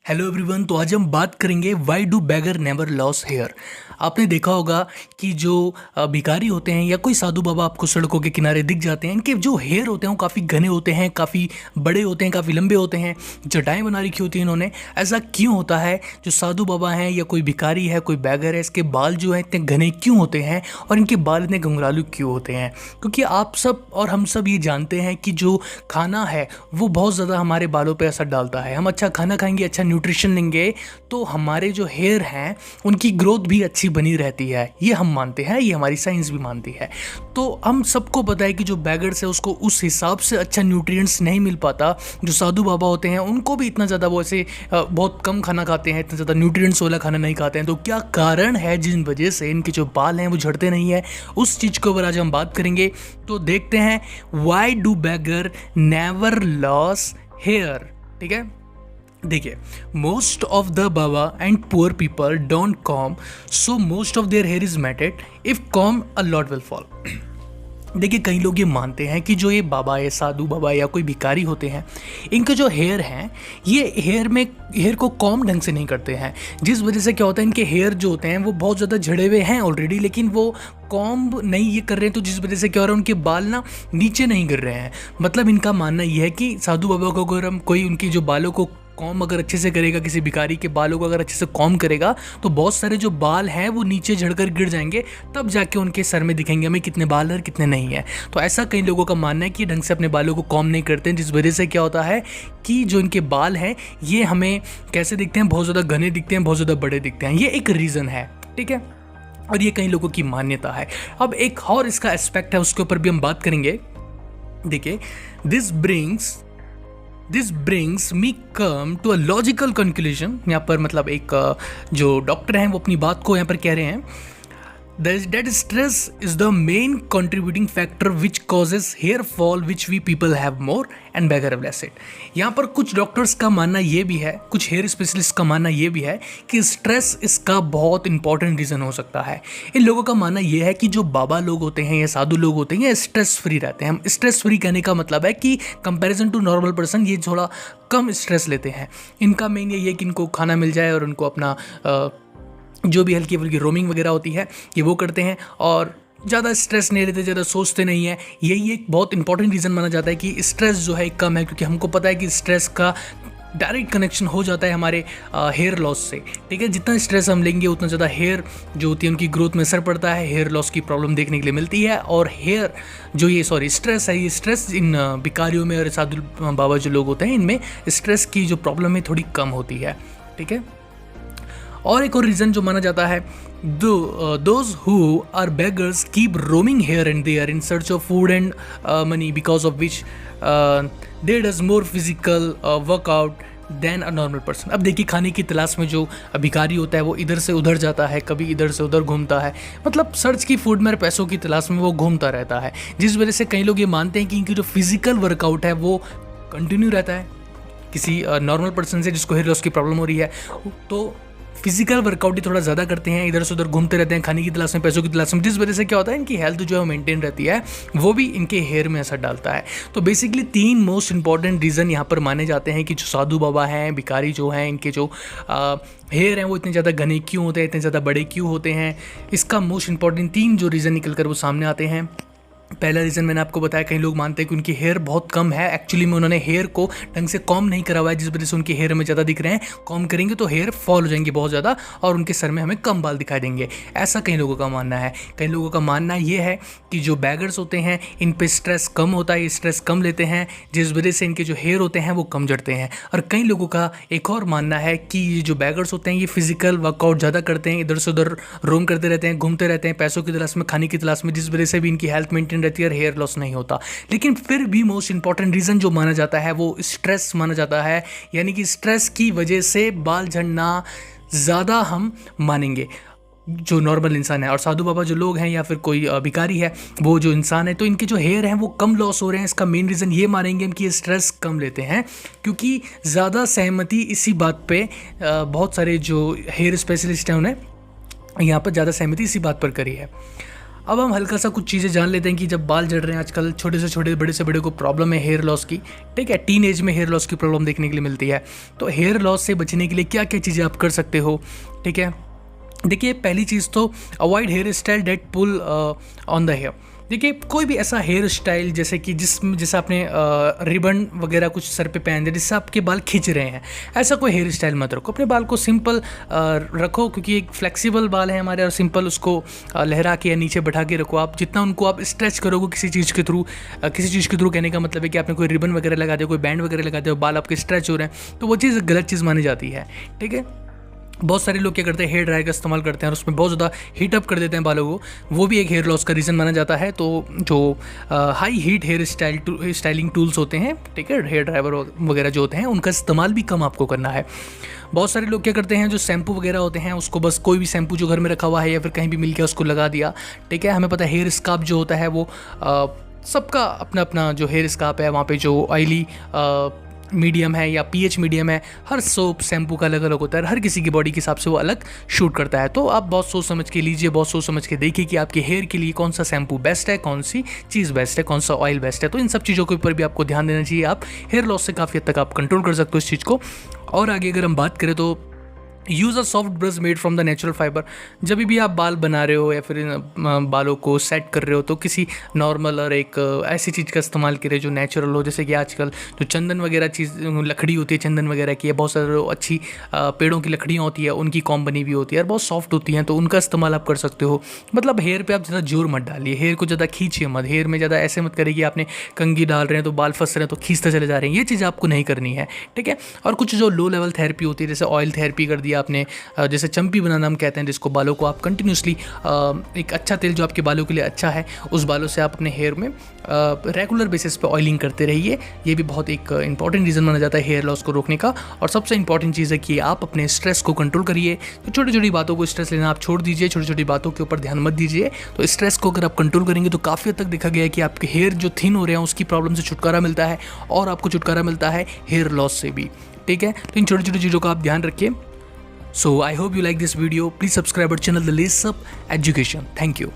Hello everyone. तो आज हम बात करेंगे why do beggar never loss hair. आपने देखा होगा कि जो भिखारी होते हैं या कोई साधु बाबा आपको सड़कों के किनारे दिख जाते हैं, इनके जो हेयर होते हैं वो काफ़ी घने होते हैं, काफ़ी बड़े होते हैं, काफ़ी लंबे होते हैं, जटाएं बना रखी होती हैं इन्होंने। ऐसा क्यों होता है? जो साधु बाबा हैं या कोई भिखारी है, कोई बैगर है, इसके बाल जो हैं इतने घने क्यों होते हैं और इनके बाल इतने घुंघरालू क्यों होते हैं? क्योंकि आप सब और हम सब ये जानते हैं कि जो खाना है वो बहुत ज़्यादा हमारे बालों पर असर डालता है। हम अच्छा खाना खाएंगे, अच्छा न्यूट्रिशन लेंगे तो हमारे जो हेयर हैं उनकी ग्रोथ भी अच्छी बनी रहती है। ये हम मानते हैं, ये हमारी साइंस भी मानती है। तो हम सबको पता है कि जो बैगर्स है उसको उस हिसाब से अच्छा न्यूट्रिएंट्स नहीं मिल पाता। जो साधु बाबा होते हैं उनको भी इतना ज़्यादा वो ऐसे बहुत कम खाना खाते हैं, इतना ज़्यादा न्यूट्रिएंट्स वाला खाना नहीं खाते हैं। तो क्या कारण है जिन वजह से इनके जो बाल हैं वो झड़ते नहीं है, उस चीज़ के ऊपर आज हम बात करेंगे। तो देखते हैं why do beggar never loss hair. ठीक है, देखिए, most of the baba and poor people don't comb, so most of their hair is matted, if comb a lot will fall. देखिए, कई लोग ये मानते हैं कि जो ये बाबा या साधु बाबा या कोई भिखारी होते हैं, इनके जो हेयर हैं ये हेयर को कॉम ढंग से नहीं करते हैं, जिस वजह से क्या होता है इनके हेयर जो होते हैं वो बहुत ज़्यादा झड़े हुए हैं ऑलरेडी, लेकिन वो कॉम्ब नहीं ये कर रहे हैं। तो जिस वजह से क्या हो रहा है, उनके बाल ना नीचे नहीं गिर रहे हैं। मतलब इनका मानना ये है कि साधु बाबा को अगर हम कोई उनकी जो बालों को कॉम अगर अच्छे से करेगा, किसी भिखारी के बालों को अगर अच्छे से कॉम करेगा तो बहुत सारे जो बाल हैं वो नीचे झड़कर गिर जाएंगे, तब जाके उनके सर में दिखेंगे हमें कितने बाल हैं और कितने नहीं है। तो ऐसा कई लोगों का मानना है कि ढंग से अपने बालों को कॉम नहीं करते हैं, जिस वजह से क्या होता है कि जो इनके बाल हैं ये हमें कैसे दिखते हैं, बहुत ज़्यादा घने दिखते हैं, बहुत ज़्यादा बड़े दिखते हैं। ये एक रीज़न है, ठीक है, और ये कई लोगों की मान्यता है। अब एक और इसका एस्पेक्ट है, उसके ऊपर भी हम बात करेंगे। देखिए, this brings me come to a logical conclusion. यहाँ पर मतलब एक जो डॉक्टर हैं वो अपनी बात को यहाँ पर कह रहे हैं, that stress is the main contributing factor which causes hair fall which we people have more and beggar have less it। यहाँ पर कुछ डॉक्टर्स का मानना ये भी है, कुछ हेयर स्पेशलिस्ट का मानना ये भी है कि स्ट्रेस इसका बहुत इंपॉर्टेंट रीज़न हो सकता है। इन लोगों का मानना ये है कि जो बाबा लोग होते हैं या साधु लोग होते हैं ये स्ट्रेस फ्री रहते हैं। हम स्ट्रेस फ्री कहने का मतलब है कि कंपैरिजन टू नॉर्मल पर्सन ये थोड़ा कम स्ट्रेस लेते हैं। इनका मेन ये है कि इनको खाना मिल जाए और उनको अपना जो भी हल्की फुल्की रोमिंग वगैरह होती है ये वो करते हैं और ज़्यादा स्ट्रेस नहीं लेते, ज़्यादा सोचते नहीं है। यही एक बहुत इंपॉर्टेंट रीज़न माना जाता है कि स्ट्रेस जो है कम है, क्योंकि हमको पता है कि स्ट्रेस का डायरेक्ट कनेक्शन हो जाता है हमारे हेयर लॉस से। ठीक है, जितना स्ट्रेस हम लेंगे उतना ज़्यादा हेयर जो होती है उनकी ग्रोथ में असर पड़ता है, हेयर लॉस की प्रॉब्लम देखने के लिए मिलती है। और हेयर जो स्ट्रेस है, ये स्ट्रेस इन भिखारियों में और साधु बाबा जो लोग होते हैं इनमें स्ट्रेस की जो प्रॉब्लम है थोड़ी कम होती है। ठीक है, और एक और रीज़न जो माना जाता है, those who are beggars keep roaming here and there in search of food and money, because of which they does more physical workout than a normal person. अब देखिए, खाने की तलाश में जो भिखारी होता है वो इधर से उधर जाता है, कभी इधर से उधर घूमता है, मतलब सर्च की फूड में पैसों की तलाश में वो घूमता रहता है, जिस वजह से कई लोग ये मानते हैं कि इनकी जो फिजिकल वर्कआउट है वो कंटिन्यू रहता है किसी नॉर्मल पर्सन से जिसको हेयर लॉस की प्रॉब्लम हो रही है। तो फिजिकल वर्कआउट ही थोड़ा ज़्यादा करते हैं, इधर से उधर घूमते रहते हैं खाने की तलाश में, पैसों की तलाश में, जिस वजह से क्या होता है इनकी हेल्थ जो है वो मेंटेन रहती है, वो भी इनके हेयर में असर डालता है। तो बेसिकली 3 मोस्ट इंपॉर्टेंट रीज़न यहाँ पर माने जाते हैं कि जो साधु बाबा हैं, भिखारी जो हैं, इनके जो हेयर हैं वो इतने ज़्यादा घने क्यों होते हैं, इतने ज़्यादा बड़े क्यों होते हैं। इसका मोस्ट इंपॉर्टेंट 3 जो रीज़न निकल कर वो सामने आते हैं। पहला रीज़न मैंने आपको बताया, कई लोग मानते हैं कि उनकी हेयर बहुत कम है, एक्चुअली में उन्होंने हेयर को ढंग से कॉम नहीं करा हुआ है, जिस वजह से उनके हेयर में ज़्यादा दिख रहे हैं। कॉम करेंगे तो हेयर फॉल हो जाएंगे बहुत ज़्यादा और उनके सर में हमें कम बाल दिखाई देंगे, ऐसा कई लोगों का मानना है। कई लोगों का मानना ये है कि जो बैगर्स होते हैं इन पे स्ट्रेस कम होता है, स्ट्रेस कम लेते हैं, जिस वजह से इनके जो हेयर होते हैं वो कम झड़ते हैं। और कई लोगों का एक और मानना है कि ये जो बैगर्स होते हैं ये फिजिकल वर्कआउट ज़्यादा करते हैं, इधर से उधर रोम करते रहते हैं, घूमते रहते हैं पैसों की तलाश में, खाने की तलाश में, जिस वजह से भी इनकी हेल्थ मेंटेन रहती है और हेयर लॉस नहीं होता। लेकिन फिर भी मोस्ट इंपॉर्टेंट रीज़न जो माना जाता है वो स्ट्रेस माना जाता है, यानी कि स्ट्रेस की वजह से बाल झड़ना ज़्यादा हम मानेंगे जो नॉर्मल इंसान है। और साधु बाबा जो लोग हैं या फिर कोई भिखारी है वो जो इंसान है, तो इनके जो हेयर हैं वो कम लॉस हो रहे हैं। इसका मेन रीज़न ये मानेंगे इनकी स्ट्रेस कम लेते हैं, क्योंकि ज़्यादा सहमति इसी बात पे बहुत सारे जो हेयर स्पेशलिस्ट हैं उन्हें यहाँ पर ज़्यादा सहमति इसी बात पर करी है। अब हम हल्का सा कुछ चीज़ें जान लेते हैं कि जब बाल झड़ रहे हैं आजकल, छोटे से छोटे बड़े से बड़े को प्रॉब्लम है हेयर लॉस की, ठीक है, टीन एज में हेयर लॉस की प्रॉब्लम देखने के लिए मिलती है। तो हेयर लॉस से बचने के लिए क्या क्या चीज़ें आप कर सकते हो, ठीक है। देखिए पहली चीज़ तो avoid hair style that pull on the hair. देखिए कोई भी ऐसा हेयर स्टाइल जैसे कि जैसे आपने रिबन वगैरह कुछ सर पे पहन दिया जिससे आपके बाल खिंच रहे हैं, ऐसा कोई हेयर स्टाइल मत रखो। अपने बाल को सिंपल रखो, क्योंकि एक फ्लेक्सिबल बाल है हमारे, और सिंपल उसको लहरा के या नीचे बैठा के रखो। आप जितना उनको आप स्ट्रेच करोगे किसी चीज़ के थ्रू कहने का मतलब है कि आपने कोई रिबन वगैरह लगा दिया, कोई बैंड वगैरह लगा दिया, बाल आपके स्ट्रेच हो रहे हैं, तो वो चीज़ गलत चीज़ मानी जाती है, ठीक है। बहुत सारे लोग क्या करते हैं, हेयर ड्रायर का इस्तेमाल करते हैं और उसमें बहुत ज़्यादा हीटअप कर देते हैं बालों को, वो भी एक हेयर लॉस का रीज़न माना जाता है। तो जो high heat hair styling tools होते हैं, ठीक है, हेयर ड्रायर वगैरह जो होते हैं, उनका इस्तेमाल भी कम आपको करना है। बहुत सारे लोग क्या करते हैं, जो शैम्पू वगैरह होते हैं उसको बस कोई भी शैम्पू जो घर में रखा हुआ है या फिर कहीं भी मिल गया उसको लगा दिया, ठीक है। हमें पता है हेयर स्कार्फ जो होता है वो सबका अपना अपना जो हेयर स्कार्फ है, वहाँ पे जो ऑयली मीडियम है या पीएच मीडियम है, हर सोप शैम्पू का अलग अलग होता है, हर किसी की बॉडी के हिसाब से वो अलग शूट करता है। तो आप बहुत सोच समझ के लीजिए, बहुत सोच समझ के देखिए कि आपके हेयर के लिए कौन सा शैम्पू बेस्ट है, कौन सी चीज़ बेस्ट है, कौन सा ऑयल बेस्ट है। तो इन सब चीज़ों के ऊपर भी आपको ध्यान देना चाहिए। आप हेयर लॉस से काफ़ी हद तक आप कंट्रोल कर सकते हो इस चीज़ को। और आगे अगर हम बात करें तो use a soft brush made from the natural fibre. जब भी आप बाल बना रहे हो या फिर बालों को सेट कर रहे हो तो किसी नॉर्मल और एक ऐसी चीज़ का इस्तेमाल करें जो नेचुरल हो। जैसे कि आजकल जो चंदन वगैरह चीज़ लकड़ी होती है, चंदन वगैरह की, बहुत सारे अच्छी पेड़ों की लकड़ियाँ होती है, उनकी कॉम बनी हुई होती है और बहुत सॉफ्ट होती हैं, तो उनका इस्तेमाल आप कर सकते हो। मतलब हेयर पे आप ज़्यादा जोर मत डालिए, हेयर को ज़्यादा खींचिए मत, हेयर में ज़्यादा ऐसे मत करिए कि आपने कंघी डाल रहे हैं तो बाल फंस रहे हैं तो खींचते चले जा रहे हैं, ये चीज़ आपको नहीं करनी है, ठीक है। और कुछ जो लो लेवल थेरेपी होती है, जैसे ऑयल थेरेपी कर दिया आपने, जैसे चंपी बनाना हम कहते हैं, जिसको बालों को आप कंटिन्यूसली एक अच्छा तेल जो आपके बालों के लिए अच्छा है, उस बालों से आप अपने हेयर में रेगुलर बेसिस पे ऑयलिंग करते रहिए। ये भी बहुत एक इंपॉर्टेंट रीज़न माना जाता है हेयर लॉस को रोकने का। और सबसे इंपॉर्टेंट चीज़ है कि आप अपने स्ट्रेस को कंट्रोल करिए। तो छोटी छोटी बातों को स्ट्रेस लेना आप छोड़ दीजिए, छोटी छोटी बातों के ऊपर ध्यान मत दीजिए। तो स्ट्रेस को अगर आप कंट्रोल करेंगे तो काफ़ी हद तक देखा गया है कि आपके हेयर जो थिन हो रहे हैं उसकी प्रॉब्लम से छुटकारा मिलता है, और आपको छुटकारा मिलता है हेयर लॉस से भी, ठीक है। तो इन छोटी छोटी चीज़ों का आप ध्यान रखिए। So I hope you like this video. Please subscribe our channel, The Lace Up Education. Thank you.